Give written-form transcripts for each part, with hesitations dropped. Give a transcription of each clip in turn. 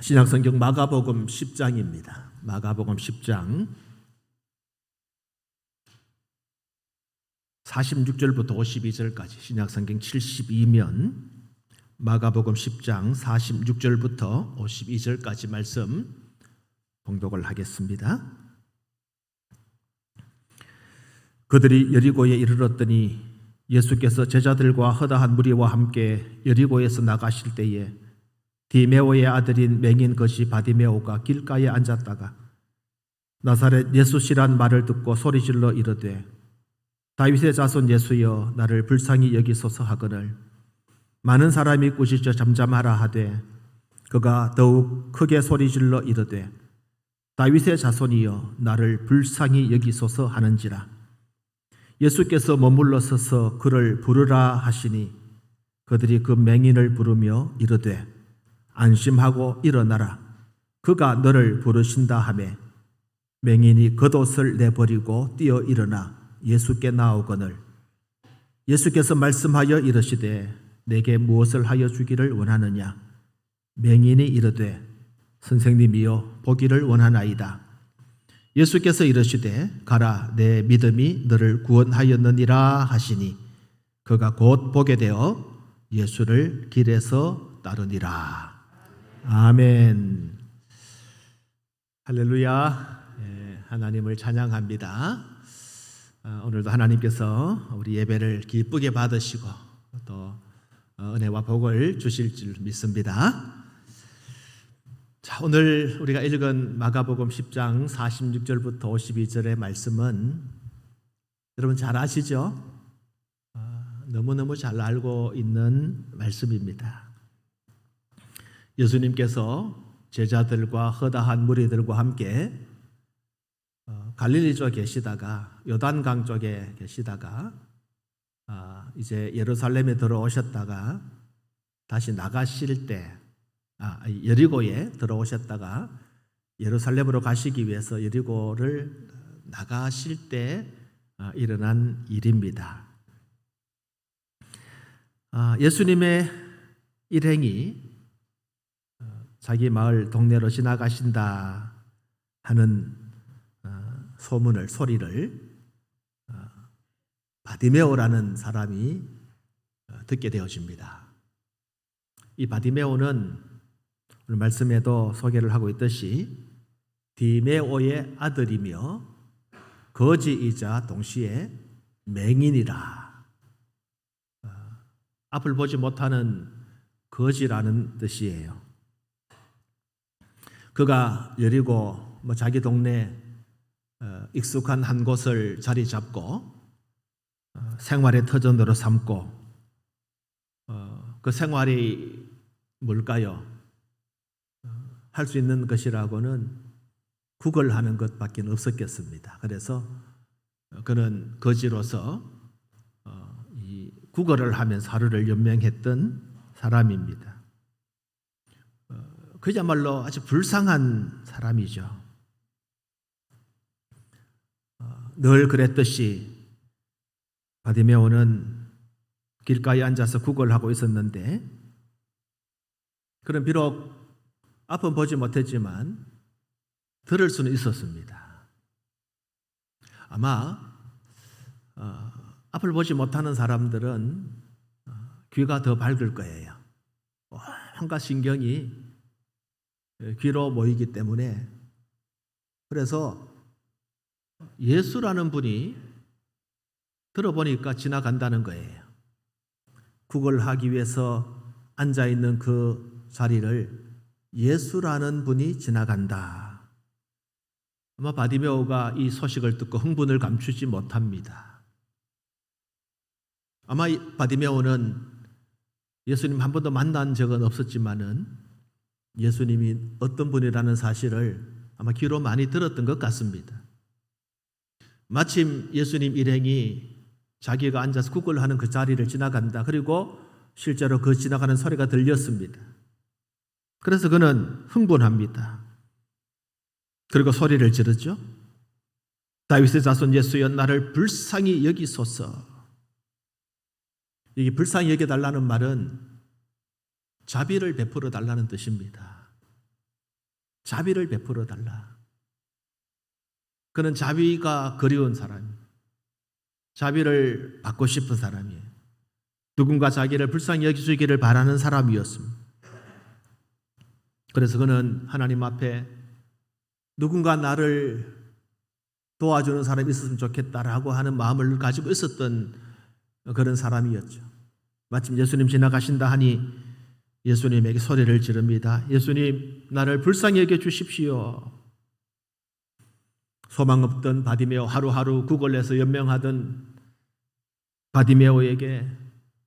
신약성경 마가복음 10장입니다. 마가복음 10장 46절부터 52절까지 신약성경 72면 마가복음 10장 46절부터 52절까지 말씀 봉독을 하겠습니다. 그들이 여리고에 이르렀더니 예수께서 제자들과 허다한 무리와 함께 여리고에서 나가실 때에 디메오의 아들인 맹인 것이 바디메오가 길가에 앉았다가 나사렛 예수시란 말을 듣고 소리질러 이르되 다윗의 자손 예수여 나를 불쌍히 여기소서 하거늘 많은 사람이 꾸짖어 잠잠하라 하되 그가 더욱 크게 소리질러 이르되 다윗의 자손이여 나를 불쌍히 여기소서 하는지라. 예수께서 머물러 서서 그를 부르라 하시니 그들이 그 맹인을 부르며 이르되 안심하고 일어나라 그가 너를 부르신다 하매 맹인이 겉옷을 내버리고 뛰어 일어나 예수께 나오거늘 예수께서 말씀하여 이르시되 내게 무엇을 하여 주기를 원하느냐. 맹인이 이르되 선생님이여 보기를 원하나이다. 예수께서 이르시되 가라 내 믿음이 너를 구원하였느니라 하시니 그가 곧 보게 되어 예수를 길에서 따르니라. 아멘. 할렐루야. 하나님을 찬양합니다. 오늘도 하나님께서 우리 예배를 기쁘게 받으시고 또 은혜와 복을 주실 줄 믿습니다. 자, 오늘 우리가 읽은 마가복음 10장 46절부터 52절의 말씀은 여러분 잘 아시죠? 너무너무 잘 알고 있는 말씀입니다. 예수님께서 제자들과 허다한 무리들과 함께 갈릴리 쪽에 계시다가 요단강 쪽에 계시다가 이제 예루살렘에 들어오셨다가 다시 나가실 때 여리고에 들어오셨다가 예루살렘으로 가시기 위해서 여리고를 나가실 때 일어난 일입니다. 예수님의 일행이 자기 마을 동네로 지나가신다 하는 소리를 바디메오라는 사람이 듣게 되어집니다. 이 바디메오는 오늘 말씀에도 소개를 하고 있듯이 디메오의 아들이며 거지이자 동시에 맹인이라. 앞을 보지 못하는 거지라는 뜻이에요. 그가 여리고 자기 동네 익숙한 한 곳을 자리 잡고 생활의 터전으로 삼고 그 생활이 뭘까요? 할 수 있는 것이라고는 구걸하는 것밖에 없었겠습니다. 그래서 그는 거지로서 이 구걸을 하면서 하루를 연명했던 사람입니다. 그야말로 아주 불쌍한 사람이죠. 늘 그랬듯이 바디메오는 길가에 앉아서 구걸하고 있었는데 그는 비록 앞은 보지 못했지만 들을 수는 있었습니다. 아마 앞을 보지 못하는 사람들은 귀가 더 밝을 거예요. 온갖 신경이 귀로 모이기 때문에 그래서 예수라는 분이 들어보니까 지나간다는 거예요. 구걸하기 위해서 앉아있는 그 자리를 예수라는 분이 지나간다. 아마 바디메오가 이 소식을 듣고 흥분을 감추지 못합니다. 아마 이 바디메오는 예수님 한 번도 만난 적은 없었지만은 예수님이 어떤 분이라는 사실을 아마 귀로 많이 들었던 것 같습니다. 마침 예수님 일행이 자기가 앉아서 구걸하는 그 자리를 지나간다. 그리고 실제로 그 지나가는 소리가 들렸습니다. 그래서 그는 흥분합니다. 그리고 소리를 지르죠. 다윗의 자손 예수여 나를 불쌍히 여기소서. 이게 불쌍히 여겨달라는 말은 자비를 베풀어 달라는 뜻입니다. 자비를 베풀어 달라. 그는 자비가 그리운 사람이에요. 자비를 받고 싶은 사람이에요. 누군가 자기를 불쌍히 여기주기를 바라는 사람이었습니다. 그래서 그는 하나님 앞에 누군가 나를 도와주는 사람이 있었으면 좋겠다라고 하는 마음을 가지고 있었던 그런 사람이었죠. 마침 예수님 지나가신다 하니 예수님에게 소리를 지릅니다. 예수님, 나를 불쌍히 여겨 주십시오. 소망 없던 바디메오, 하루하루 구걸해서 연명하던 바디메오에게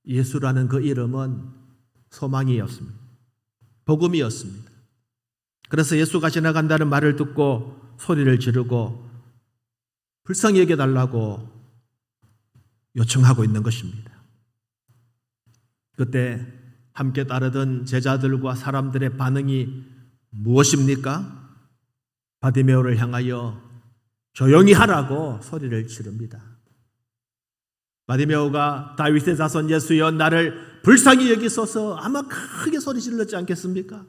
예수라는 그 이름은 소망이었습니다. 복음이었습니다. 그래서 예수가 지나간다는 말을 듣고 소리를 지르고 불쌍히 여겨달라고 요청하고 있는 것입니다. 그때 함께 따르던 제자들과 사람들의 반응이 무엇입니까? 바디메오를 향하여 조용히 하라고 소리를 지릅니다. 바디메오가 다윗의 자손 예수여 나를 불쌍히 여기소서 아마 크게 소리 질렀지 않겠습니까?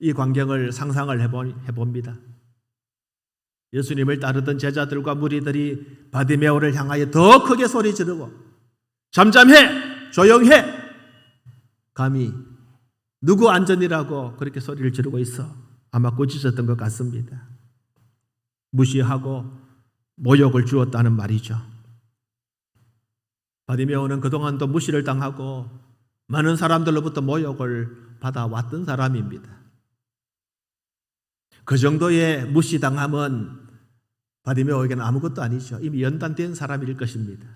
이 광경을 상상을 해봅니다. 예수님을 따르던 제자들과 무리들이 바디메오를 향하여 더 크게 소리 지르고 잠잠해! 조용해! 감히 누구 안전이라고 그렇게 소리를 지르고 있어 아마 꾸짖었던 것 같습니다. 무시하고 모욕을 주었다는 말이죠. 바디메오는 그동안도 무시를 당하고 많은 사람들로부터 모욕을 받아왔던 사람입니다. 그 정도의 무시당함은 바디메오에게는 아무것도 아니죠. 이미 연단된 사람일 것입니다.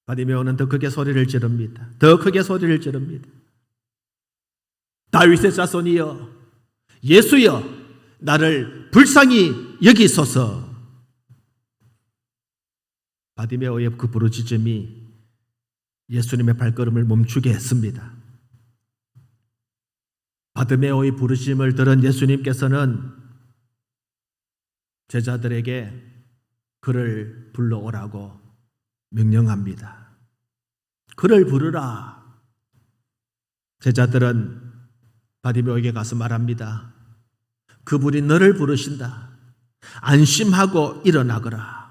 바디메오는 더 크게 소리를 지릅니다. 더 크게 소리를 지릅니다. 다윗의 자손이여, 예수여, 나를 불쌍히 여기소서. 바디메오의 그 부르짖음이 예수님의 발걸음을 멈추게 했습니다. 바디메오의 부르짖음을 들은 예수님께서는 제자들에게 그를 불러오라고 명령합니다. 그를 부르라. 제자들은 바디메오에게 가서 말합니다. 그분이 너를 부르신다. 안심하고 일어나거라.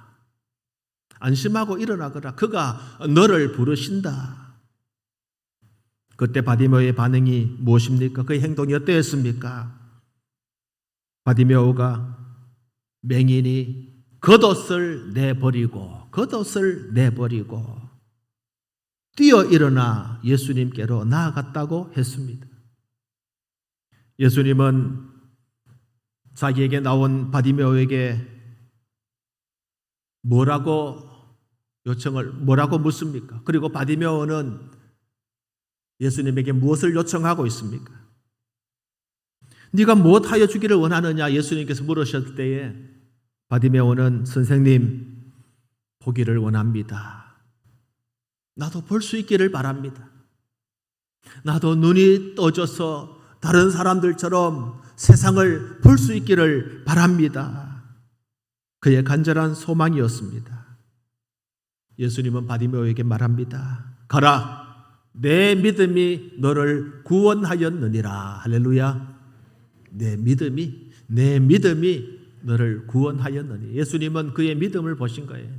안심하고 일어나거라. 그가 너를 부르신다. 그때 바디메오의 반응이 무엇입니까? 그의 행동이 어떠했습니까? 바디메오가 맹인이 겉옷을 내버리고 뛰어 일어나 예수님께로 나아갔다고 했습니다. 예수님은 자기에게 나온 바디메오에게 뭐라고 묻습니까? 그리고 바디메오는 예수님에게 무엇을 요청하고 있습니까? 네가 무엇하여 주기를 원하느냐 예수님께서 물으셨을 때에 바디메오는 선생님 보기를 원합니다. 나도 볼 수 있기를 바랍니다. 나도 눈이 떠져서 다른 사람들처럼 세상을 볼 수 있기를 바랍니다. 그의 간절한 소망이었습니다. 예수님은 바디메오에게 말합니다. 가라. 내 믿음이 너를 구원하였느니라. 할렐루야. 내 믿음이 너를 구원하였느니. 예수님은 그의 믿음을 보신 거예요.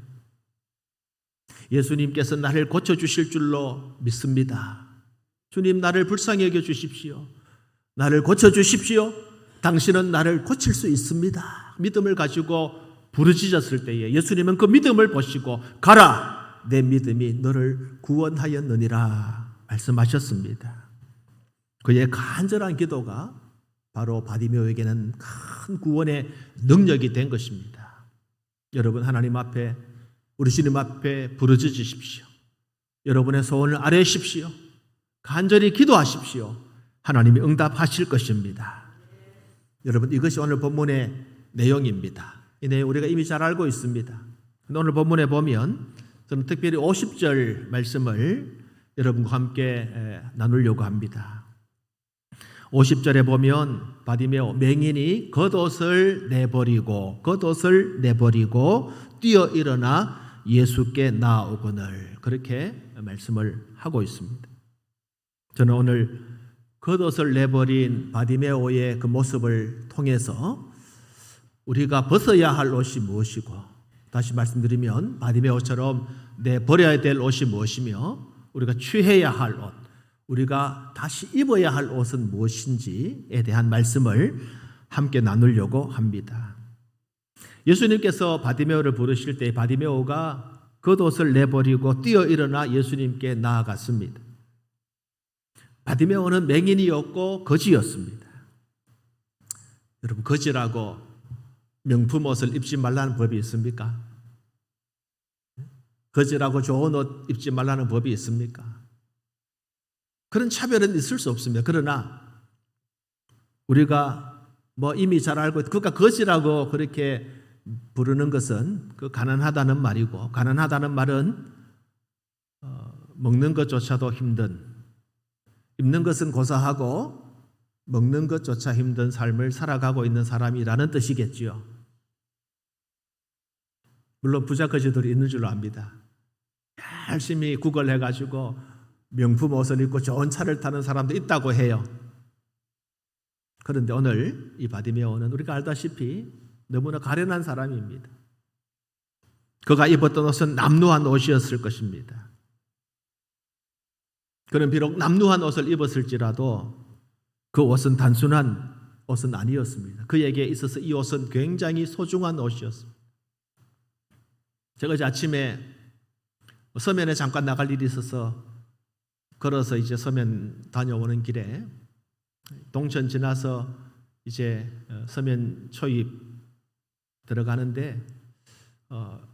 예수님께서 나를 고쳐주실 줄로 믿습니다. 주님 나를 불쌍히 여겨 주십시오. 나를 고쳐주십시오. 당신은 나를 고칠 수 있습니다. 믿음을 가지고 부르짖었을 때에 예수님은 그 믿음을 보시고 가라. 내 믿음이 너를 구원하였느니라 말씀하셨습니다. 그의 간절한 기도가 바로 바디메오에게는 큰 구원의 능력이 된 것입니다. 여러분 하나님 앞에 우리 주님 앞에 부르짖으십시오. 여러분의 소원을 아뢰십시오. 간절히 기도하십시오. 하나님이 응답하실 것입니다. 여러분 이것이 오늘 본문의 내용입니다. 이 내용 우리가 이미 잘 알고 있습니다. 오늘 본문에 보면 저는 특별히 50절 말씀을 여러분과 함께 나누려고 합니다. 50절에 보면 바디메오 맹인이 겉옷을 내버리고 뛰어 일어나 예수께 나아오거늘 그렇게 말씀을 하고 있습니다. 저는 오늘 겉옷을 내버린 바디메오의 그 모습을 통해서 우리가 벗어야 할 옷이 무엇이고, 다시 말씀드리면 바디메오처럼 내버려야 될 옷이 무엇이며 우리가 취해야 할 옷, 우리가 다시 입어야 할 옷은 무엇인지에 대한 말씀을 함께 나누려고 합니다. 예수님께서 바디메오를 부르실 때 바디메오가 겉옷을 내버리고 뛰어 일어나 예수님께 나아갔습니다. 바디메오는 맹인이었고 거지였습니다. 여러분, 거지라고 명품 옷을 입지 말라는 법이 있습니까? 거지라고 좋은 옷 입지 말라는 법이 있습니까? 그런 차별은 있을 수 없습니다. 그러나 우리가 이미 잘 알고 그가 거지라고 그렇게 부르는 것은 그 가난하다는 말이고, 가난하다는 말은 먹는 것조차도 힘든, 입는 것은 고사하고 먹는 것조차 힘든 삶을 살아가고 있는 사람이라는 뜻이겠지요. 물론 부자 거지들이 있는 줄로 압니다. 열심히 구걸해가지고 명품 옷을 입고 좋은 차를 타는 사람도 있다고 해요. 그런데 오늘 이 바디메오는 우리가 알다시피 너무나 가련한 사람입니다. 그가 입었던 옷은 남루한 옷이었을 것입니다. 그는 비록 남루한 옷을 입었을지라도 그 옷은 단순한 옷은 아니었습니다. 그에게 있어서 이 옷은 굉장히 소중한 옷이었습니다. 제가 어제 아침에 서면에 잠깐 나갈 일이 있어서 걸어서 이제 서면 다녀오는 길에 동천 지나서 이제 서면 초입 들어가는데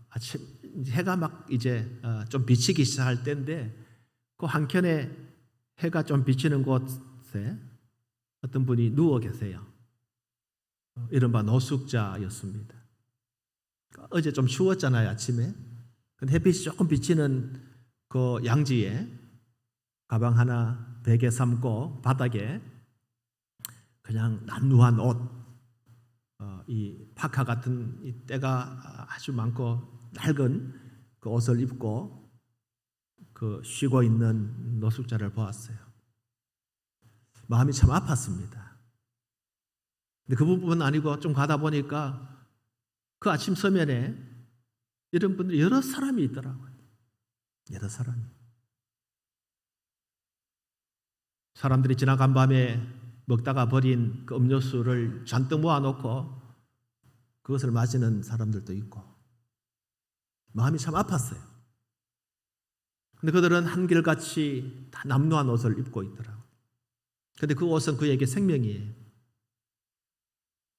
아침 해가 막 이제 좀 비치기 시작할 때인데 그 한켠에 해가 좀 비치는 곳에 어떤 분이 누워 계세요. 이른바 노숙자였습니다. 어제 좀 추웠잖아요, 아침에. 근데 햇빛이 조금 비치는 그 양지에 가방 하나 베개 삼고 바닥에 그냥 남루한 옷, 이 파카 같은 이 때가 아주 많고 낡은 그 옷을 입고 그 쉬고 있는 노숙자를 보았어요. 마음이 참 아팠습니다. 근데 그 부분은 아니고 좀 가다 보니까 그 아침 서면에 이런 분들이 여러 사람이 있더라고요. 여러 사람이. 사람들이 지나간 밤에 먹다가 버린 그 음료수를 잔뜩 모아놓고 그것을 마시는 사람들도 있고 마음이 참 아팠어요. 근데 그들은 한결같이 다 남루한 옷을 입고 있더라고요. 근데 그 옷은 그에게 생명이에요.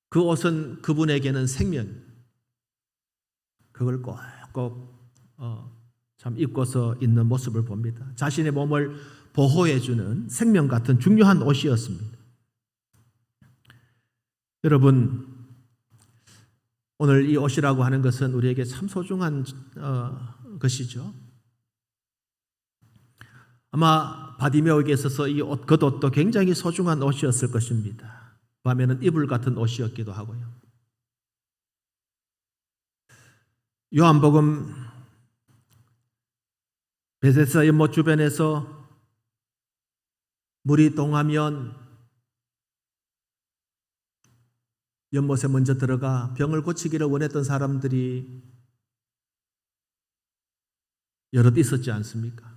그 옷은 그분에게는 생명. 그걸 꼭꼭 참 입고서 있는 모습을 봅니다. 자신의 몸을 보호해주는 생명 같은 중요한 옷이었습니다. 여러분, 오늘 이 옷이라고 하는 것은 우리에게 참 소중한 것이죠. 아마 바디메오에게 있어서 이 옷, 겉옷도 굉장히 소중한 옷이었을 것입니다. 밤에는 이불 같은 옷이었기도 하고요. 요한복음 베데스다 연못 주변에서 물이 동하면 연못에 먼저 들어가 병을 고치기를 원했던 사람들이 여럿 있었지 않습니까?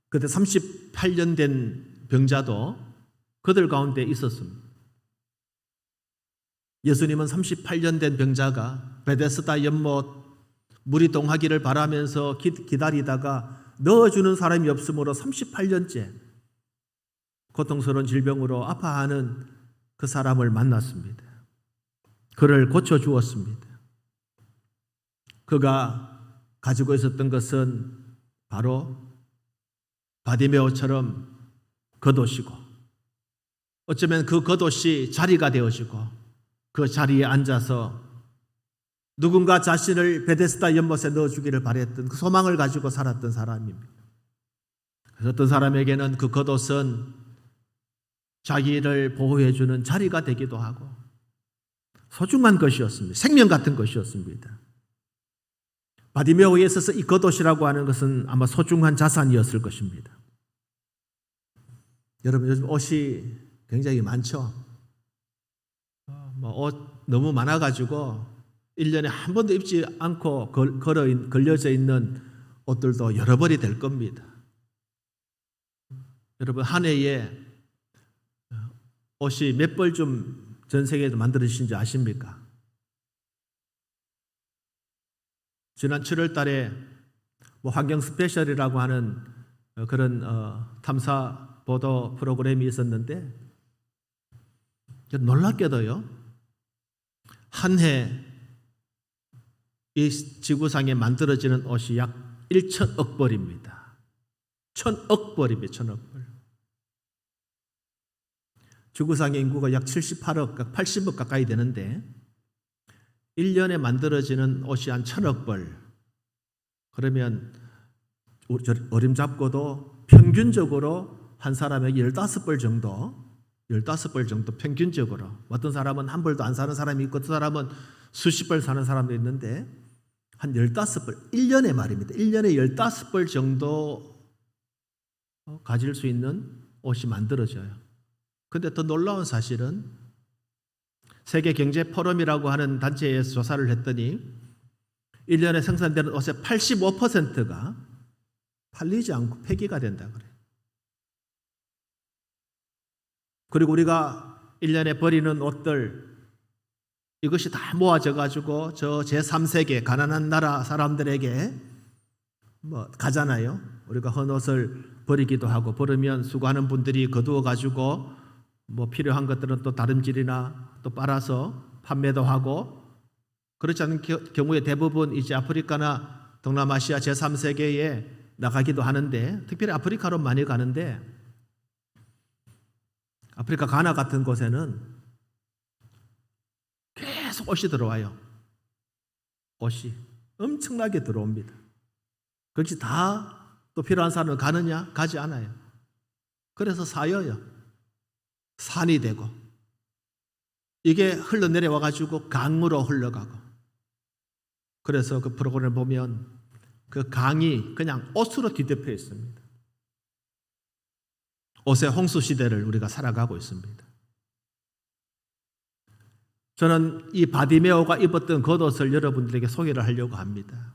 그때 38년 된 병자도 그들 가운데 있었습니다. 예수님은 38년 된 병자가 베데스다 연못 물이 동하기를 바라면서 기다리다가 넣어주는 사람이 없으므로 38년째 고통스러운 질병으로 아파하는 그 사람을 만났습니다. 그를 고쳐주었습니다. 그가 가지고 있었던 것은 바로 바디메오처럼 겉옷이고 어쩌면 그 겉옷이 자리가 되어지고 그 자리에 앉아서 누군가 자신을 베데스다 연못에 넣어주기를 바랬던 그 소망을 가지고 살았던 사람입니다. 그래서 어떤 사람에게는 그 겉옷은 자기를 보호해주는 자리가 되기도 하고 소중한 것이었습니다. 생명 같은 것이었습니다. 바디메오에 있어서 이 겉옷이라고 하는 것은 아마 소중한 자산이었을 것입니다. 여러분 요즘 옷이 굉장히 많죠. 옷 너무 많아가지고 1년에 한 번도 입지 않고 걸려져 있는 옷들도 여러 벌이 될 겁니다. 여러분 한 해에 옷이 몇 벌 전 세계에서 만들어지신지 아십니까? 지난 7월 달에 환경 스페셜이라고 하는 그런 탐사 보도 프로그램이 있었는데 놀랍게도요, 한 해 이 지구상에 만들어지는 옷이 약 1천억 벌입니다. 1,000억 벌입니다. 1,000억 벌. 지구상의 인구가 약 78억, 80억 가까이 되는데 1년에 만들어지는 옷이 한 1,000억 벌. 그러면 어림잡고도 평균적으로 한 사람에게 15벌 정도 평균적으로. 어떤 사람은 한 벌도 안 사는 사람이 있고 어떤 사람은 수십 벌 사는 사람도 있는데 한 15벌, 1년에 말입니다. 1년에 15벌 정도 가질 수 있는 옷이 만들어져요. 근데 더 놀라운 사실은 세계 경제 포럼이라고 하는 단체에서 조사를 했더니 1년에 생산되는 옷의 85%가 팔리지 않고 폐기가 된다 그래요. 그리고 우리가 1년에 버리는 옷들 이것이 다 모아져 가지고 저 제3세계 가난한 나라 사람들에게 가잖아요. 우리가 헌옷을 버리기도 하고 버리면 수고하는 분들이 거두어 가지고 필요한 것들은 또 다름질이나 또 빨아서 판매도 하고, 그렇지 않은 경우에 대부분 이제 아프리카나 동남아시아 제3세계에 나가기도 하는데, 특별히 아프리카로 많이 가는데 아프리카 가나 같은 곳에는 계속 옷이 들어와요. 옷이 엄청나게 들어옵니다. 그것이 다 또 필요한 사람은 가느냐? 가지 않아요. 그래서 쌓여요. 산이 되고 이게 흘러내려와 가지고 강으로 흘러가고, 그래서 그 프로그램을 보면 그 강이 그냥 옷으로 뒤덮여 있습니다. 옷의 홍수 시대를 우리가 살아가고 있습니다. 저는 이 바디메오가 입었던 겉옷을 여러분들에게 소개를 하려고 합니다.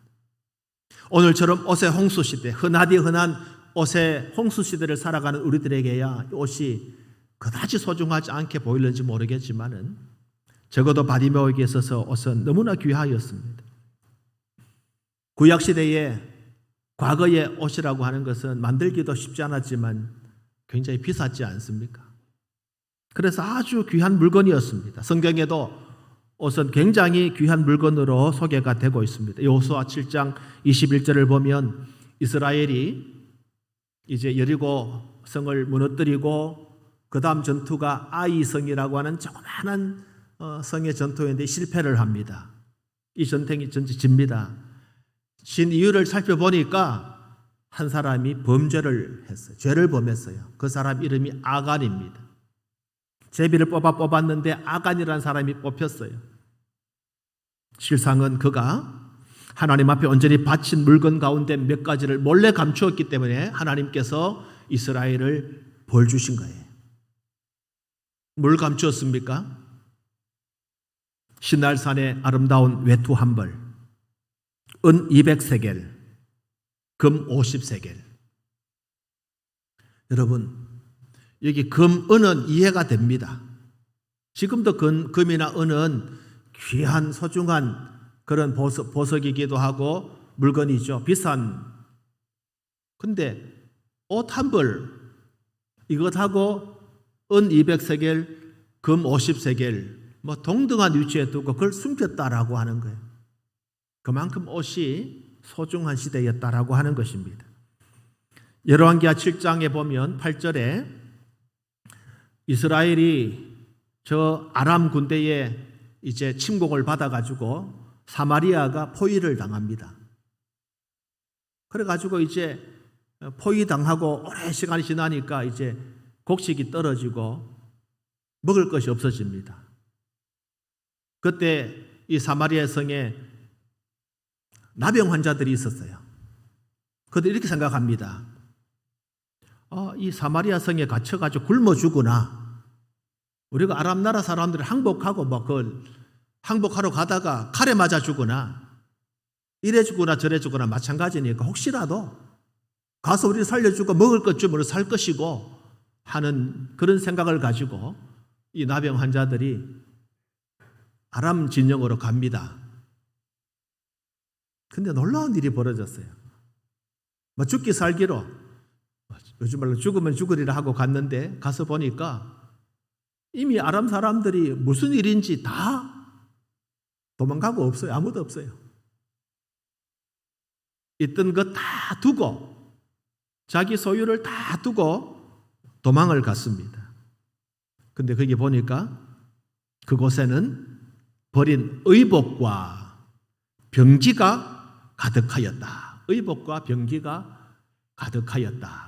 오늘처럼 옷의 홍수 시대, 흔하디 흔한 옷의 홍수 시대를 살아가는 우리들에게야 옷이 그다지 소중하지 않게 보이는지 모르겠지만은 적어도 바디메오에게 있어서 옷은 너무나 귀하였습니다. 구약시대에 과거의 옷이라고 하는 것은 만들기도 쉽지 않았지만 굉장히 비쌌지 않습니까? 그래서 아주 귀한 물건이었습니다. 성경에도 옷은 굉장히 귀한 물건으로 소개가 되고 있습니다. 여호수아 7장 21절을 보면 이스라엘이 이제 여리고 성을 무너뜨리고 그 다음 전투가 아이성이라고 하는 조그마한 성의 전투인데 실패를 합니다. 이 전쟁이 집니다. 진 이유를 살펴보니까 한 사람이 범죄를 했어요. 죄를 범했어요. 그 사람 이름이 아간입니다. 제비를 뽑았는데 아간이라는 사람이 뽑혔어요. 실상은 그가 하나님 앞에 온전히 바친 물건 가운데 몇 가지를 몰래 감추었기 때문에 하나님께서 이스라엘을 벌 주신 거예요. 뭘 감추었습니까? 신날산의 아름다운 외투 한 벌, 은 200세겔, 금 50세겔. 여러분, 여기 금, 은은 이해가 됩니다. 지금도 금이나 은은 귀한 소중한 그런 보석이기도 하고 물건이죠. 비싼. 근데 옷 한 벌, 이것하고 은 200세겔, 금 50세겔 동등한 위치에 두고 그걸 숨겼다라고 하는 거예요. 그만큼 옷이 소중한 시대였다라고 하는 것입니다. 열왕기하 7장에 보면 8절에 이스라엘이 저 아람 군대에 이제 침공을 받아가지고 사마리아가 포위를 당합니다. 그래가지고 이제 포위당하고 오랜 시간이 지나니까 이제 곡식이 떨어지고 먹을 것이 없어집니다. 그때 이 사마리아 성에 나병 환자들이 있었어요. 그들이 이렇게 생각합니다. 이 사마리아 성에 갇혀가지고 굶어 죽으나 우리가 아람 나라 사람들이 항복하고 항복하러 가다가 칼에 맞아 죽으나 이래 죽거나 저래 죽거나 마찬가지니까 혹시라도 가서 우리를 살려주고 먹을 것쯤으로 살 것이고 하는 그런 생각을 가지고 이 나병 환자들이 아람 진영으로 갑니다. 근데 놀라운 일이 벌어졌어요. 죽기 살기로 요즘 말로 죽으면 죽으리라 하고 갔는데 가서 보니까 이미 아람 사람들이 무슨 일인지 다 도망가고 없어요. 아무도 없어요. 있던 것 다 두고 자기 소유를 다 두고 도망을 갔습니다. 근데 거기 보니까 그곳에는 버린 의복과 병기가 가득하였다. 의복과 병기가 가득하였다.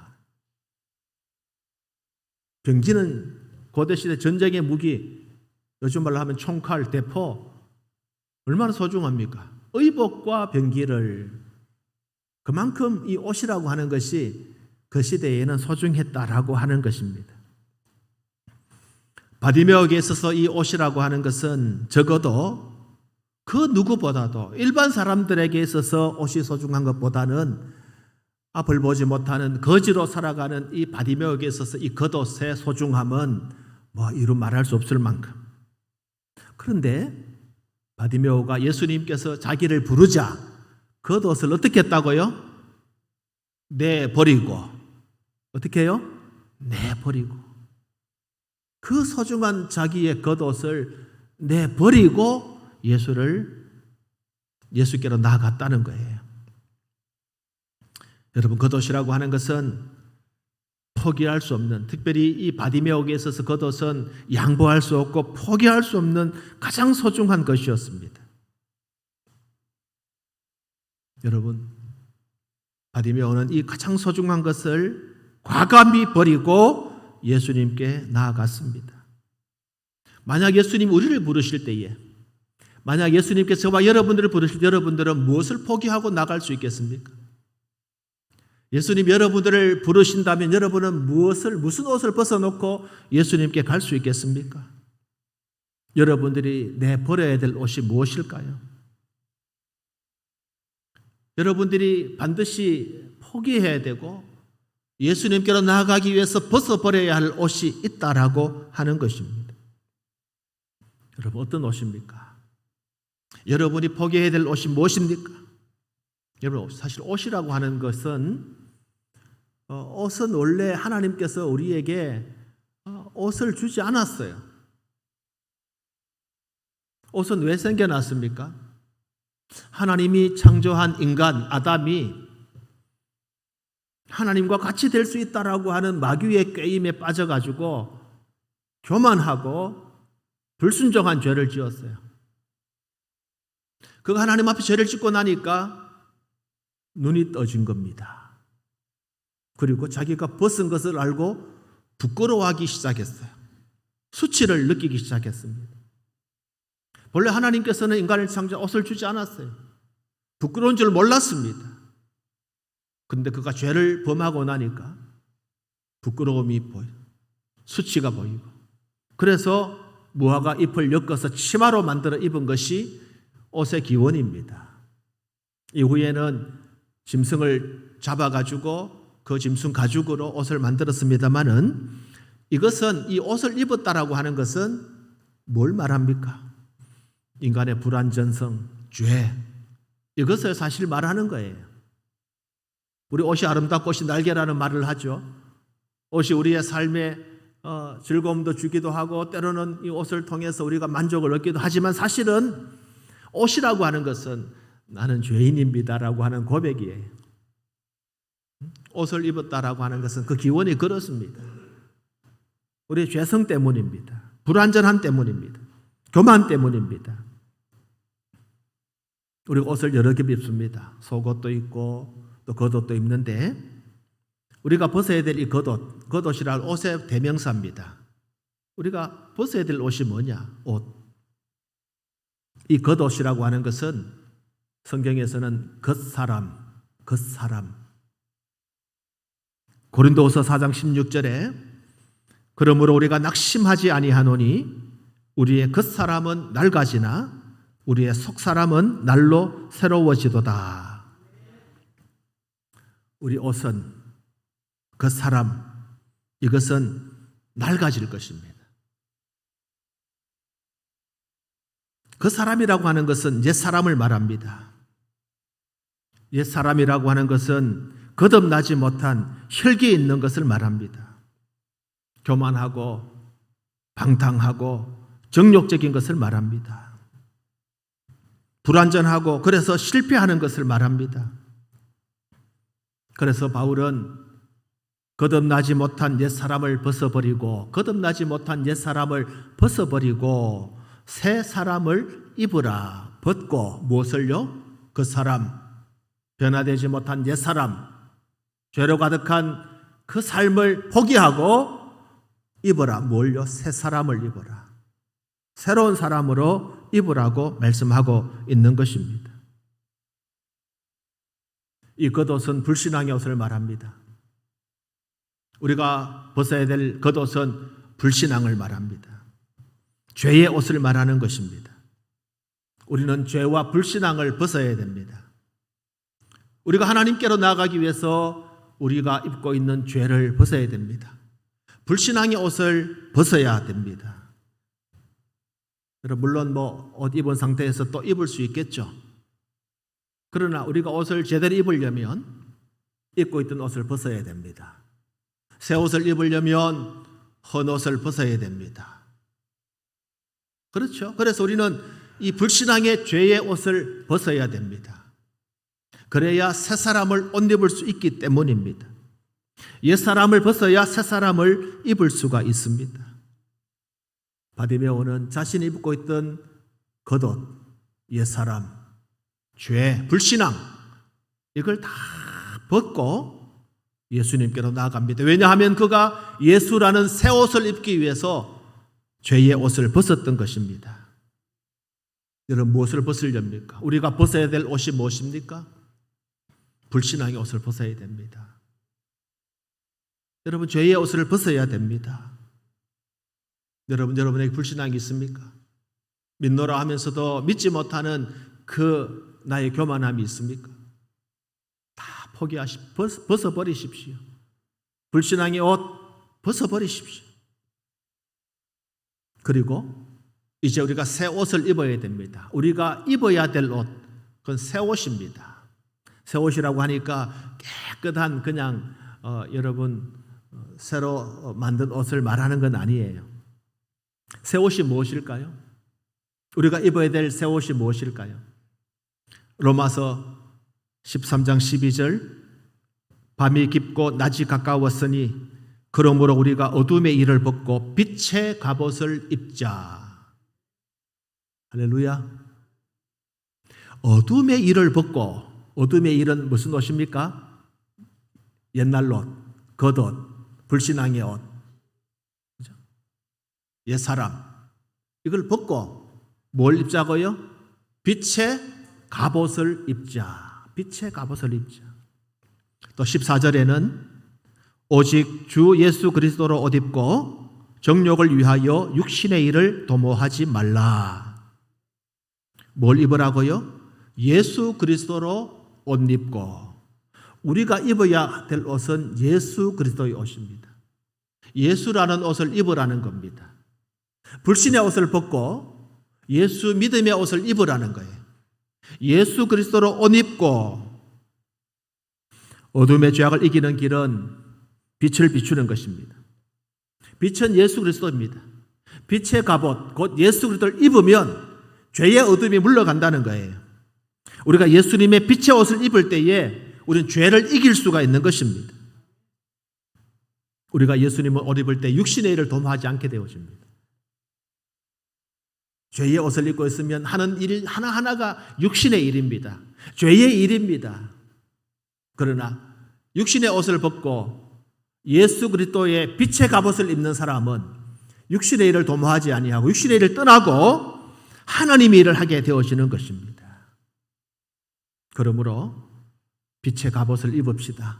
병기는 고대시대 전쟁의 무기, 요즘 말로 하면 총칼, 대포, 얼마나 소중합니까? 의복과 병기를 그만큼 이 옷이라고 하는 것이 그 시대에는 소중했다라고 하는 것입니다. 바디메오에게 있어서 이 옷이라고 하는 것은 적어도 그 누구보다도 일반 사람들에게 있어서 옷이 소중한 것보다는 앞을 보지 못하는 거지로 살아가는 이 바디메오에게 있어서 이 겉옷의 소중함은 이루 말할 수 없을 만큼. 그런데 바디메오가 예수님께서 자기를 부르자 겉옷을 어떻게 했다고요? 내버리고. 어떻게 해요? 내버리고. 그 소중한 자기의 겉옷을 내버리고 예수께로 나아갔다는 거예요. 여러분, 겉옷이라고 하는 것은 포기할 수 없는, 특별히 이 바디메오에게 있어서 겉옷은 양보할 수 없고 포기할 수 없는 가장 소중한 것이었습니다. 여러분, 바디메오는 이 가장 소중한 것을 과감히 버리고 예수님께 나아갔습니다. 만약 예수님 우리를 부르실 때에, 만약 예수님께서 저와 여러분들을 부르실 때 여러분들은 무엇을 포기하고 나갈 수 있겠습니까? 예수님 여러분들을 부르신다면 여러분은 무슨 옷을 벗어놓고 예수님께 갈 수 있겠습니까? 여러분들이 내버려야 될 옷이 무엇일까요? 여러분들이 반드시 포기해야 되고 예수님께로 나아가기 위해서 벗어버려야 할 옷이 있다라고 하는 것입니다. 여러분, 어떤 옷입니까? 여러분이 포기해야 될 옷이 무엇입니까? 여러분, 사실 옷이라고 하는 것은 옷은 원래 하나님께서 우리에게 옷을 주지 않았어요. 옷은 왜 생겨났습니까? 하나님이 창조한 인간 아담이 하나님과 같이 될 수 있다라고 하는 마귀의 꾀임에 빠져가지고 교만하고 불순종한 죄를 지었어요. 그가 하나님 앞에 죄를 짓고 나니까 눈이 떠진 겁니다. 그리고 자기가 벗은 것을 알고 부끄러워하기 시작했어요. 수치를 느끼기 시작했습니다. 원래 하나님께서는 인간을 창조 옷을 주지 않았어요. 부끄러운 줄 몰랐습니다. 그런데 그가 죄를 범하고 나니까 부끄러움이 보여, 수치가 보이고, 그래서 무화과 잎을 엮어서 치마로 만들어 입은 것이 옷의 기원입니다. 이후에는 짐승을 잡아가지고 그 짐승 가죽으로 옷을 만들었습니다마는 이것은 이 옷을 입었다라고 하는 것은 뭘 말합니까? 인간의 불완전성, 죄, 이것을 사실 말하는 거예요. 우리 옷이 아름답고 옷이 날개라는 말을 하죠. 옷이 우리의 삶에 즐거움도 주기도 하고 때로는 이 옷을 통해서 우리가 만족을 얻기도 하지만 사실은 옷이라고 하는 것은 나는 죄인입니다라고 하는 고백이에요. 옷을 입었다라고 하는 것은 그 기원이 그렇습니다. 우리의 죄성 때문입니다. 불완전함 때문입니다. 교만 때문입니다. 우리가 옷을 여러 겹 입습니다. 속옷도 있고 또 겉옷도 입는데 우리가 벗어야 될 이 겉옷이란 옷의 대명사입니다. 우리가 벗어야 될 옷이 뭐냐? 옷. 이 겉옷이라고 하는 것은 성경에서는 겉사람, 고린도후서 4장 16절에 그러므로 우리가 낙심하지 아니하노니 우리의 겉사람은 낡아지나 우리의 속사람은 날로 새로워지도다. 우리 옷은 겉사람, 이것은 낡아질 것입니다. 겉사람이라고 하는 것은 옛사람을 말합니다. 옛사람이라고 하는 것은 거듭나지 못한 혈기에 있는 것을 말합니다. 교만하고 방탕하고 정욕적인 것을 말합니다. 불완전하고 그래서 실패하는 것을 말합니다. 그래서 바울은 거듭나지 못한 옛사람을 벗어버리고 새 사람을 입으라. 벗고 무엇을요? 그 사람, 변화되지 못한 옛사람, 죄로 가득한 그 삶을 포기하고 입어라. 뭘요? 새 사람을 입어라. 새로운 사람으로 입으라고 말씀하고 있는 것입니다. 이 겉옷은 불신앙의 옷을 말합니다. 우리가 벗어야 될 겉옷은 불신앙을 말합니다. 죄의 옷을 말하는 것입니다. 우리는 죄와 불신앙을 벗어야 됩니다. 우리가 하나님께로 나아가기 위해서 우리가 입고 있는 죄를 벗어야 됩니다. 불신앙의 옷을 벗어야 됩니다. 물론 옷 입은 상태에서 또 입을 수 있겠죠. 그러나 우리가 옷을 제대로 입으려면 입고 있던 옷을 벗어야 됩니다. 새 옷을 입으려면 헌 옷을 벗어야 됩니다. 그렇죠. 그래서 우리는 이 불신앙의 죄의 옷을 벗어야 됩니다. 그래야 새 사람을 옷 입을 수 있기 때문입니다. 옛 사람을 벗어야 새 사람을 입을 수가 있습니다. 바디메오는 자신이 입고 있던 겉옷, 옛 사람, 죄, 불신앙 이걸 다 벗고 예수님께로 나아갑니다. 왜냐하면 그가 예수라는 새 옷을 입기 위해서 죄의 옷을 벗었던 것입니다. 여러분 무엇을 벗으렵니까? 우리가 벗어야 될 옷이 무엇입니까? 불신앙의 옷을 벗어야 됩니다. 여러분 죄의 옷을 벗어야 됩니다. 여러분에게 불신앙이 있습니까? 믿노라 하면서도 믿지 못하는 그 나의 교만함이 있습니까? 다 벗어버리십시오. 불신앙의 옷 벗어버리십시오. 그리고 이제 우리가 새 옷을 입어야 됩니다. 우리가 입어야 될 옷, 그건 새 옷입니다. 새 옷이라고 하니까 깨끗한 그냥 여러분 새로 만든 옷을 말하는 건 아니에요. 새 옷이 무엇일까요? 우리가 입어야 될 새 옷이 무엇일까요? 로마서 13장 12절 밤이 깊고 낮이 가까웠으니 그러므로 우리가 어둠의 일을 벗고 빛의 갑옷을 입자. 할렐루야. 어둠의 일을 벗고, 어둠의 일은 무슨 옷입니까? 옛날 옷, 겉옷, 불신앙의 옷, 옛사람. 이걸 벗고 뭘 입자고요? 빛의 갑옷을 입자. 빛의 갑옷을 입자. 또 14절에는 오직 주 예수 그리스도로 옷 입고 정욕을 위하여 육신의 일을 도모하지 말라. 뭘 입으라고요? 예수 그리스도로 옷 입고. 우리가 입어야 될 옷은 예수 그리스도의 옷입니다. 예수라는 옷을 입으라는 겁니다. 불신의 옷을 벗고 예수 믿음의 옷을 입으라는 거예요. 예수 그리스도로 옷 입고 어둠의 죄악을 이기는 길은 빛을 비추는 것입니다. 빛은 예수 그리스도입니다. 빛의 갑옷, 곧 예수 그리스도를 입으면 죄의 어둠이 물러간다는 거예요. 우리가 예수님의 빛의 옷을 입을 때에 우리는 죄를 이길 수가 있는 것입니다. 우리가 예수님을 옷 입을 때 육신의 일을 도모하지 않게 되어집니다. 죄의 옷을 입고 있으면 하는 일 하나하나가 육신의 일입니다. 죄의 일입니다. 그러나 육신의 옷을 벗고 예수 그리스도의 빛의 갑옷을 입는 사람은 육신의 일을 도모하지 아니하고 육신의 일을 떠나고 하나님의 일을 하게 되어지는 것입니다. 그러므로 빛의 갑옷을 입읍시다.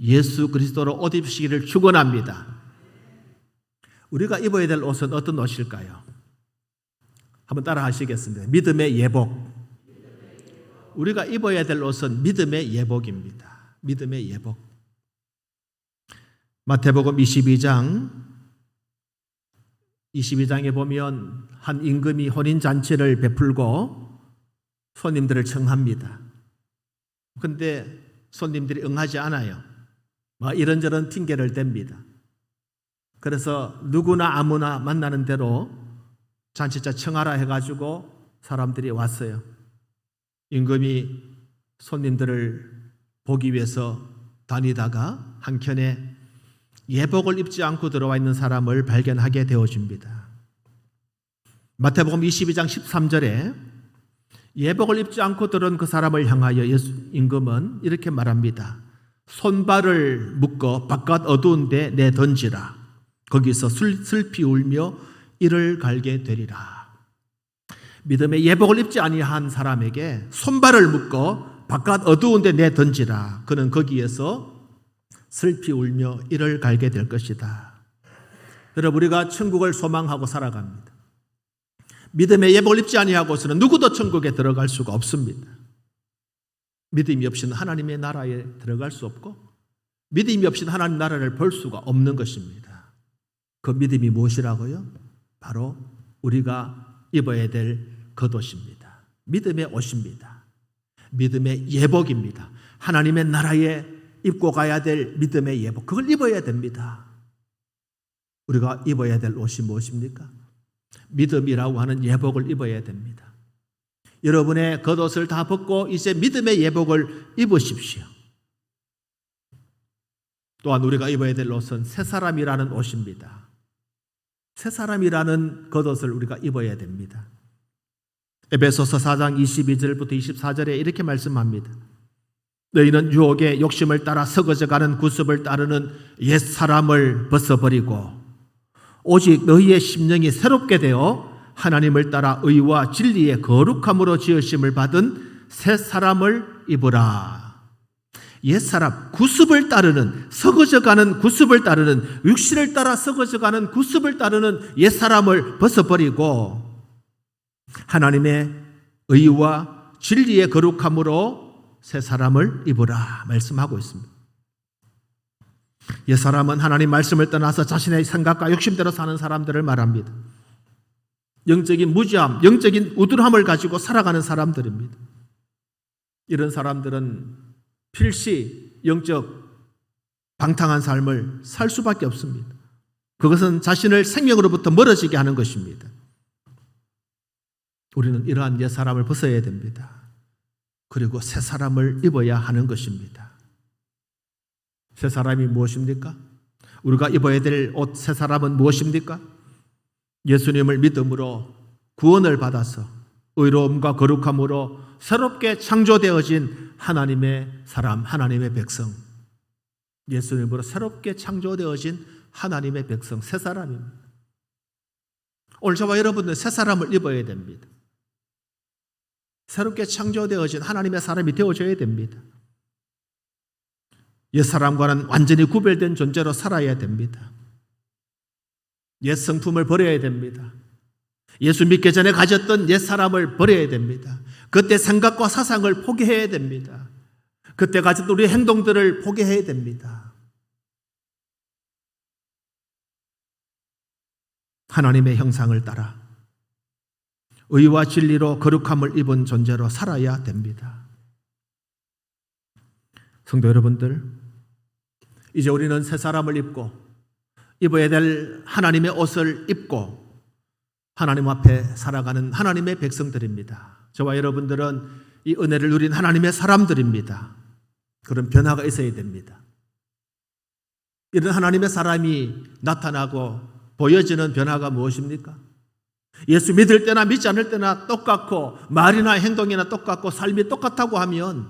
예수 그리스도로 옷 입으시기를 축원합니다. 우리가 입어야 될 옷은 어떤 옷일까요? 한번 따라 하시겠습니다. 믿음의 예복. 우리가 입어야 될 옷은 믿음의 예복입니다. 믿음의 예복. 마태복음 22장에 보면 한 임금이 혼인잔치를 베풀고 손님들을 청합니다. 그런데 손님들이 응하지 않아요. 이런저런 핑계를 댑니다. 그래서 누구나 아무나 만나는 대로 잔치자 청하라 해가지고 사람들이 왔어요. 임금이 손님들을 보기 위해서 다니다가 한켠에 예복을 입지 않고 들어와 있는 사람을 발견하게 되어집니다. 마태복음 22장 13절에 예복을 입지 않고 들어온 그 사람을 향하여 임금은 이렇게 말합니다. 손발을 묶어 바깥 어두운 데 내던지라. 거기서 슬피 울며 이를 갈게 되리라. 믿음의 예복을 입지 아니한 사람에게 손발을 묶어 바깥 어두운 데 내던지라. 그는 거기에서 슬피 울며 이를 갈게 될 것이다. 여러분, 우리가 천국을 소망하고 살아갑니다. 믿음의 예복을 입지 아니하고서는 누구도 천국에 들어갈 수가 없습니다. 믿음이 없이는 하나님의 나라에 들어갈 수 없고 믿음이 없이는 하나님 나라를 볼 수가 없는 것입니다. 그 믿음이 무엇이라고요? 바로 우리가 입어야 될 겉옷입니다. 믿음의 옷입니다. 믿음의 예복입니다. 하나님의 나라에 입고 가야 될 믿음의 예복, 그걸 입어야 됩니다. 우리가 입어야 될 옷이 무엇입니까? 믿음이라고 하는 예복을 입어야 됩니다. 여러분의 겉옷을 다 벗고 이제 믿음의 예복을 입으십시오. 또한 우리가 입어야 될 옷은 새 사람이라는 옷입니다. 새 사람이라는 겉옷을 우리가 입어야 됩니다. 에베소서 4장 22절부터 24절에 이렇게 말씀합니다. 너희는 유혹의 욕심을 따라 썩어져가는 구습을 따르는 옛사람을 벗어버리고 오직 너희의 심령이 새롭게 되어 하나님을 따라 의와 진리의 거룩함으로 지으심을 받은 새 사람을 입으라. 옛사람, 구습을 따르는, 썩어져가는 구습을 따르는, 육신을 따라 썩어져가는 구습을 따르는 옛사람을 벗어버리고 하나님의 의와 진리의 거룩함으로 새 사람을 입으라 말씀하고 있습니다. 옛사람은 하나님 말씀을 떠나서 자신의 생각과 욕심대로 사는 사람들을 말합니다. 영적인 무지함, 영적인 우둔함을 가지고 살아가는 사람들입니다. 이런 사람들은 필시 영적 방탕한 삶을 살 수밖에 없습니다. 그것은 자신을 생명으로부터 멀어지게 하는 것입니다. 우리는 이러한 옛사람을 벗어야 됩니다. 그리고 새 사람을 입어야 하는 것입니다. 새 사람이 무엇입니까? 우리가 입어야 될 옷 새 사람은 무엇입니까? 예수님을 믿음으로 구원을 받아서 의로움과 거룩함으로 새롭게 창조되어진 하나님의 사람, 하나님의 백성. 예수님으로 새롭게 창조되어진 하나님의 백성, 새 사람입니다. 오늘 저와 여러분은 새 사람을 입어야 됩니다. 새롭게 창조되어진 하나님의 사람이 되어져야 됩니다. 옛사람과는 완전히 구별된 존재로 살아야 됩니다. 옛 성품을 버려야 됩니다. 예수 믿기 전에 가졌던 옛사람을 버려야 됩니다. 그때 생각과 사상을 포기해야 됩니다. 그때 가졌던 우리 행동들을 포기해야 됩니다. 하나님의 형상을 따라 의와 진리로 거룩함을 입은 존재로 살아야 됩니다. 성도 여러분들, 이제 우리는 새 사람을 입고 입어야 될 하나님의 옷을 입고 하나님 앞에 살아가는 하나님의 백성들입니다. 저와 여러분들은 이 은혜를 누린 하나님의 사람들입니다. 그런 변화가 있어야 됩니다. 이런 하나님의 사람이 나타나고 보여지는 변화가 무엇입니까? 예수 믿을 때나 믿지 않을 때나 똑같고 말이나 행동이나 똑같고 삶이 똑같다고 하면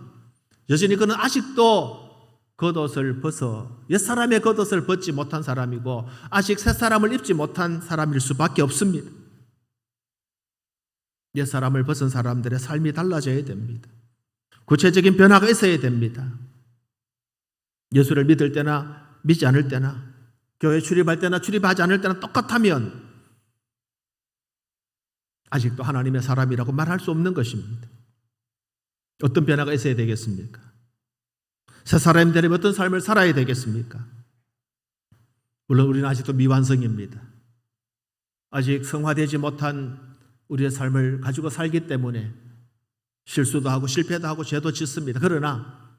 여전히 그는 아직도 겉옷을 벗어 옛사람의 겉옷을 벗지 못한 사람이고 아직 새사람을 입지 못한 사람일 수밖에 없습니다. 옛사람을 벗은 사람들의 삶이 달라져야 됩니다. 구체적인 변화가 있어야 됩니다. 예수를 믿을 때나 믿지 않을 때나, 교회 출입할 때나 출입하지 않을 때나 똑같다면 아직도 하나님의 사람이라고 말할 수 없는 것입니다. 어떤 변화가 있어야 되겠습니까? 새 사람이 되려면 어떤 삶을 살아야 되겠습니까? 물론 우리는 아직도 미완성입니다. 아직 성화되지 못한 우리의 삶을 가지고 살기 때문에 실수도 하고 실패도 하고 죄도 짓습니다. 그러나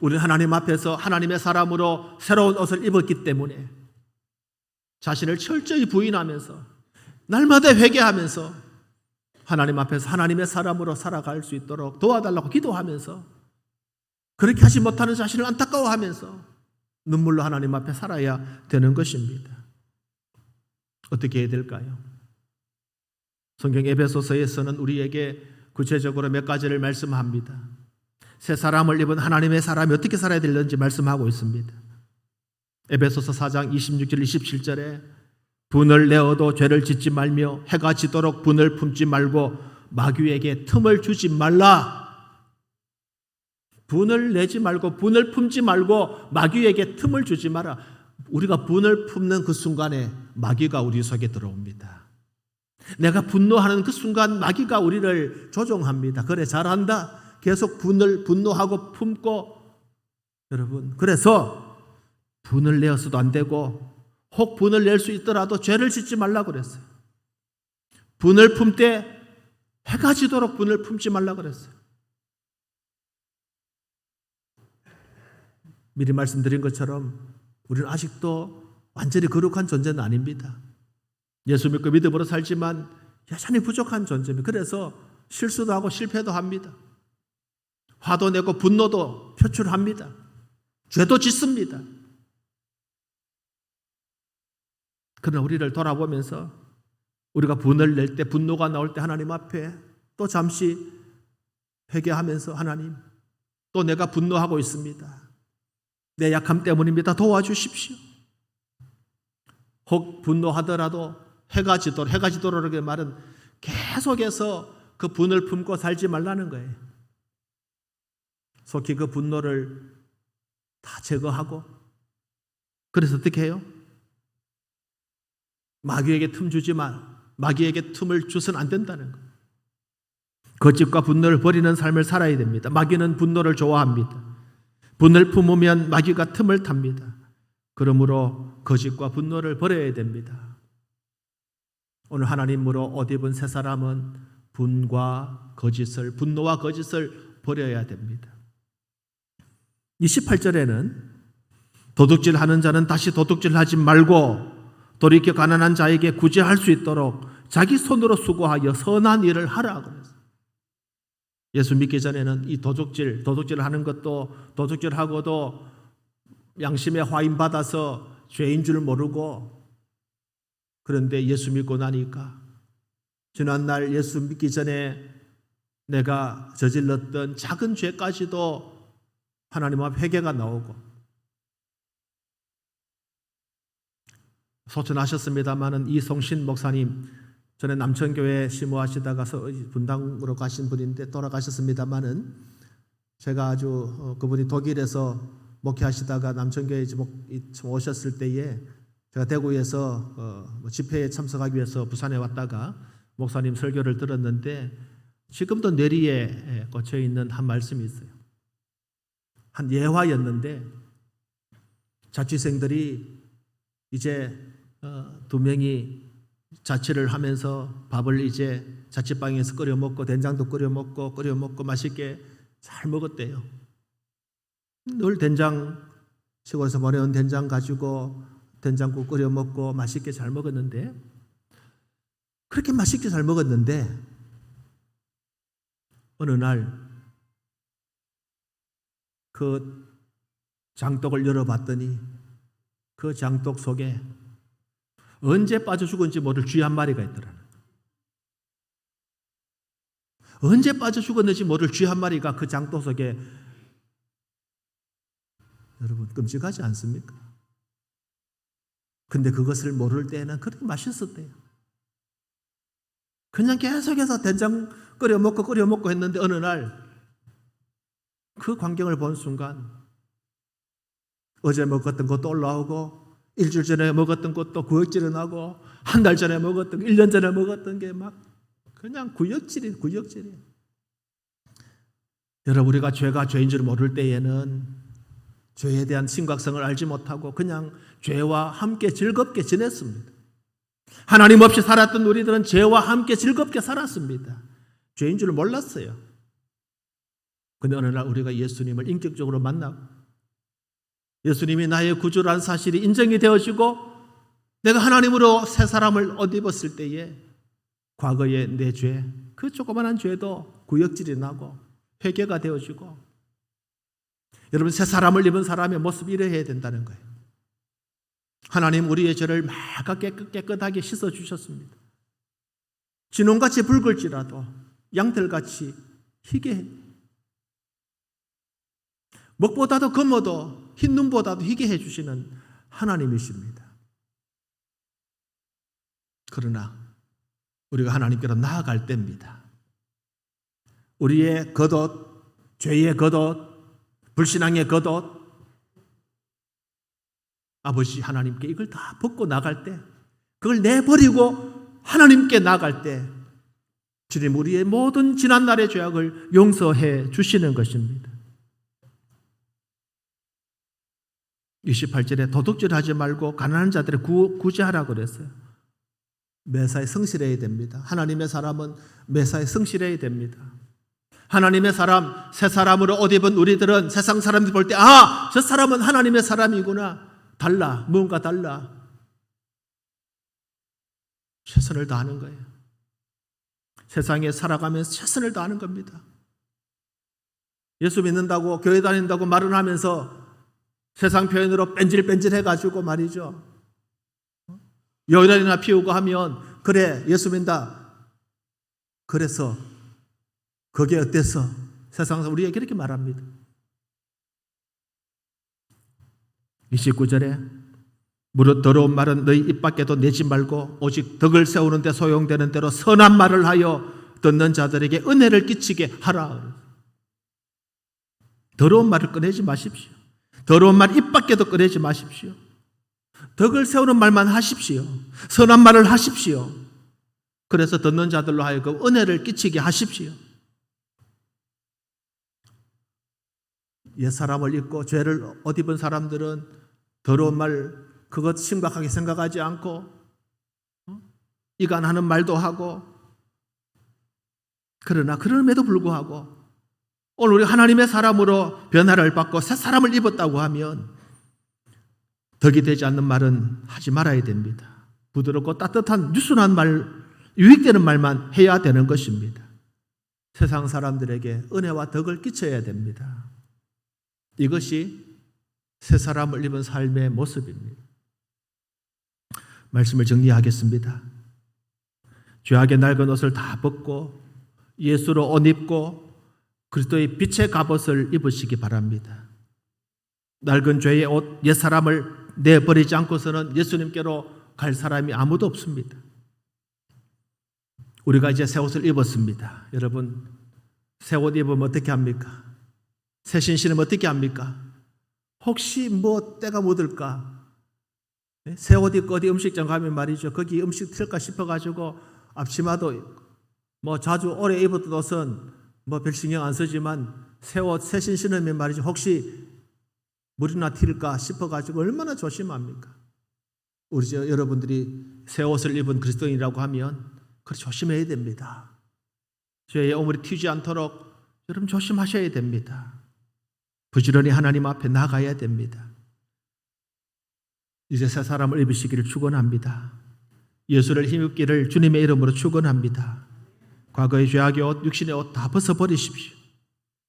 우리는 하나님 앞에서 하나님의 사람으로 새로운 옷을 입었기 때문에 자신을 철저히 부인하면서 날마다 회개하면서 하나님 앞에서 하나님의 사람으로 살아갈 수 있도록 도와달라고 기도하면서, 그렇게 하지 못하는 자신을 안타까워하면서 눈물로 하나님 앞에 살아야 되는 것입니다. 어떻게 해야 될까요? 성경 에베소서에서는 우리에게 구체적으로 몇 가지를 말씀합니다. 새 사람을 입은 하나님의 사람이 어떻게 살아야 되는지 말씀하고 있습니다. 에베소서 4장 26절 27절에 분을 내어도 죄를 짓지 말며 해가 지도록 분을 품지 말고 마귀에게 틈을 주지 말라. 분을 내지 말고 분을 품지 말고 마귀에게 틈을 주지 마라. 우리가 분을 품는 그 순간에 마귀가 우리 속에 들어옵니다. 내가 분노하는 그 순간 마귀가 우리를 조종합니다. 그래, 잘한다. 계속 분노하고 품고. 여러분, 그래서 분을 내어서도 안 되고 혹 분을 낼 수 있더라도 죄를 짓지 말라고 그랬어요. 분을 품되 해가 지도록 분을 품지 말라고 그랬어요. 미리 말씀드린 것처럼 우리는 아직도 완전히 거룩한 존재는 아닙니다. 예수 믿고 믿음으로 살지만 여전히 부족한 존재입니다. 그래서 실수도 하고 실패도 합니다. 화도 내고 분노도 표출합니다. 죄도 짓습니다. 그러나 우리를 돌아보면서 우리가 분을 낼 때, 분노가 나올 때 하나님 앞에 또 잠시 회개하면서, 하나님, 또 내가 분노하고 있습니다. 내 약함 때문입니다. 도와주십시오. 혹 분노하더라도 해가 지도록 말은 계속해서 그 분을 품고 살지 말라는 거예요. 속히 그 분노를 다 제거하고, 그래서 어떻게 해요? 마귀에게 틈 주지 마. 마귀에게 틈을 줘서는 안 된다는 거예요. 거짓과 분노를 버리는 삶을 살아야 됩니다. 마귀는 분노를 좋아합니다. 분을 품으면 마귀가 틈을 탑니다. 그러므로 거짓과 분노를 버려야 됩니다. 오늘 하나님으로 옷 입은 새 사람은 분노와 거짓을 버려야 됩니다. 28절에는 도둑질하는 자는 다시 도둑질하지 말고 돌이켜 가난한 자에게 구제할 수 있도록 자기 손으로 수고하여 선한 일을 하라 그랬어요. 예수 믿기 전에는 이 도둑질을 하는 것도, 도둑질하고도 양심의 화인 받아서 죄인 줄 모르고, 그런데 예수 믿고 나니까 지난날 예수 믿기 전에 내가 저질렀던 작은 죄까지도 하나님 앞 회개가 나오고, 소천하셨습니다마는 이송신 목사님, 전에 남천교회 심호하시다가 분당으로 가신 분인데 돌아가셨습니다마는, 제가 아주 그분이 독일에서 목회하시다가 남천교회에 오셨을 때에 제가 대구에서 집회에 참석하기 위해서 부산에 왔다가 목사님 설교를 들었는데, 지금도 뇌리에 꽂혀 있는 한 말씀이 있어요. 한 예화였는데 자취생들이 이제 두 명이 자취를 하면서 밥을 이제 자취방에서 끓여 먹고 된장도 끓여 먹고 맛있게 잘 먹었대요. 늘 된장, 시골에서 보내온 된장 가지고 된장국 끓여 먹고 맛있게 잘 먹었는데, 그렇게 맛있게 잘 먹었는데 어느 날 그 장독을 열어봤더니 그 장독 속에 언제 빠져 죽은지 모를 쥐 한 마리가 있더라는 거예요. 언제 빠져 죽었는지 모를 쥐 한 마리가 그 장독 속에. 여러분, 끔찍하지 않습니까? 근데 그것을 모를 때는 그렇게 맛있었대요. 그냥 계속해서 된장 끓여 먹고 했는데 어느 날 그 광경을 본 순간 어제 먹었던 것도 올라오고 일주일 전에 먹었던 것도 구역질이 나고 한 달 전에 먹었던 1년 전에 먹었던 게 막 그냥 구역질이에요. 여러분, 우리가 죄가 죄인 줄 모를 때에는 죄에 대한 심각성을 알지 못하고 그냥 죄와 함께 즐겁게 지냈습니다. 하나님 없이 살았던 우리들은 죄와 함께 즐겁게 살았습니다. 죄인 줄 몰랐어요. 근데 어느 날 우리가 예수님을 인격적으로 만나고 예수님이 나의 구주라는 사실이 인정이 되어지고 내가 하나님으로 새 사람을 옷 입었을 때에 과거의 내 죄, 그 조그만한 죄도 구역질이 나고 회개가 되어지고, 여러분, 새 사람을 입은 사람의 모습이 이래야 된다는 거예요. 하나님 우리의 죄를 막 깨끗하게 씻어주셨습니다. 진홍같이 붉을지라도 양털같이 희게 해. 먹보다도 검어도 흰 눈보다도 희게 해주시는 하나님이십니다. 그러나 우리가 하나님께로 나아갈 때입니다. 우리의 겉옷, 죄의 겉옷, 불신앙의 겉옷, 아버지 하나님께 이걸 다 벗고 나갈 때, 그걸 내버리고 하나님께 나갈 때 주님 우리의 모든 지난날의 죄악을 용서해 주시는 것입니다. 28절에 도둑질하지 말고 가난한 자들을 구제하라고 그랬어요. 매사에 성실해야 됩니다. 하나님의 사람은 매사에 성실해야 됩니다. 하나님의 사람, 새 사람으로 옷 입은 우리들은 세상 사람들이 볼 때 저 사람은 하나님의 사람이구나. 달라, 무언가 달라. 최선을 다하는 거예요. 세상에 살아가면서 최선을 다하는 겁니다. 예수 믿는다고 교회 다닌다고 말은 하면서 세상 표현으로 뺀질뺀질해가지고 말이죠. 여기다리나 피우고 하면 그래 예수 믿는다. 그래서 그게 어때서? 세상에서 우리에게 그렇게 말합니다. 29절에 무릇 더러운 말은 너희 입 밖에도 내지 말고 오직 덕을 세우는 데 소용되는 대로 선한 말을 하여 듣는 자들에게 은혜를 끼치게 하라. 더러운 말을 꺼내지 마십시오. 더러운 말 입 밖에도 꺼내지 마십시오. 덕을 세우는 말만 하십시오. 선한 말을 하십시오. 그래서 듣는 자들로 하여금 은혜를 끼치게 하십시오. 옛사람을 입고 죄를 옷 입은 사람들은 더러운 말 그것 심각하게 생각하지 않고 이간하는 말도 하고, 그러나 그럼에도 불구하고 오늘 우리 하나님의 사람으로 변화를 받고 새 사람을 입었다고 하면 덕이 되지 않는 말은 하지 말아야 됩니다. 부드럽고 따뜻한 유순한 말, 유익되는 말만 해야 되는 것입니다. 세상 사람들에게 은혜와 덕을 끼쳐야 됩니다. 이것이 새 사람을 입은 삶의 모습입니다. 말씀을 정리하겠습니다. 죄악의 낡은 옷을 다 벗고 예수로 옷 입고 그리스도의 빛의 갑옷을 입으시기 바랍니다. 낡은 죄의 옷, 옛사람을 내버리지 않고서는 예수님께로 갈 사람이 아무도 없습니다. 우리가 이제 새 옷을 입었습니다. 여러분, 새 옷 입으면 어떻게 합니까? 새 신시는 어떻게 합니까? 혹시 뭐 때가 묻을까? 새 옷 입고 어디 음식점 가면 말이죠. 거기 음식 틀까 싶어가지고 앞치마도 뭐 자주 오래 입었던 옷은 뭐 별 신경 안 쓰지만 새 옷, 새 신시는 말이죠. 혹시 물이나 튈까 싶어가지고 얼마나 조심합니까? 우리 여러분들이 새 옷을 입은 그리스도인이라고 하면 그걸 조심해야 됩니다. 죄의 오물이 튀지 않도록 여러분 조심하셔야 됩니다. 부지런히 하나님 앞에 나가야 됩니다. 이제 새 사람을 입으시기를 축원합니다. 예수를 힘입기를 주님의 이름으로 축원합니다. 과거의 죄악의 옷, 육신의 옷 다 벗어버리십시오.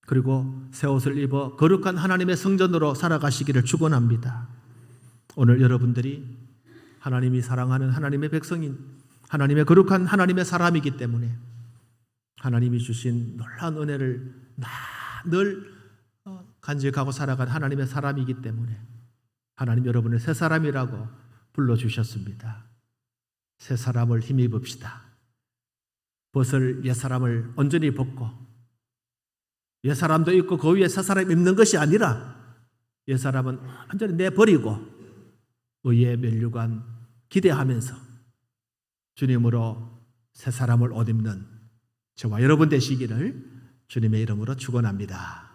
그리고 새 옷을 입어 거룩한 하나님의 성전으로 살아가시기를 축원합니다. 오늘 여러분들이 하나님이 사랑하는 하나님의 백성인, 하나님의 거룩한 하나님의 사람이기 때문에 하나님이 주신 놀라운 은혜를 늘 간직하고 살아간 하나님의 사람이기 때문에 하나님 여러분을 새 사람이라고 불러주셨습니다. 새 사람을 힘입읍시다. 벗을 옛 사람을 온전히 벗고 옛 사람도 입고 그 위에 새 사람 입는 것이 아니라 옛사람은 완전히 내버리고 의의 면류관 기대하면서 주님으로 새 사람을 옷 입는 저와 여러분 되시기를 주님의 이름으로 축원합니다.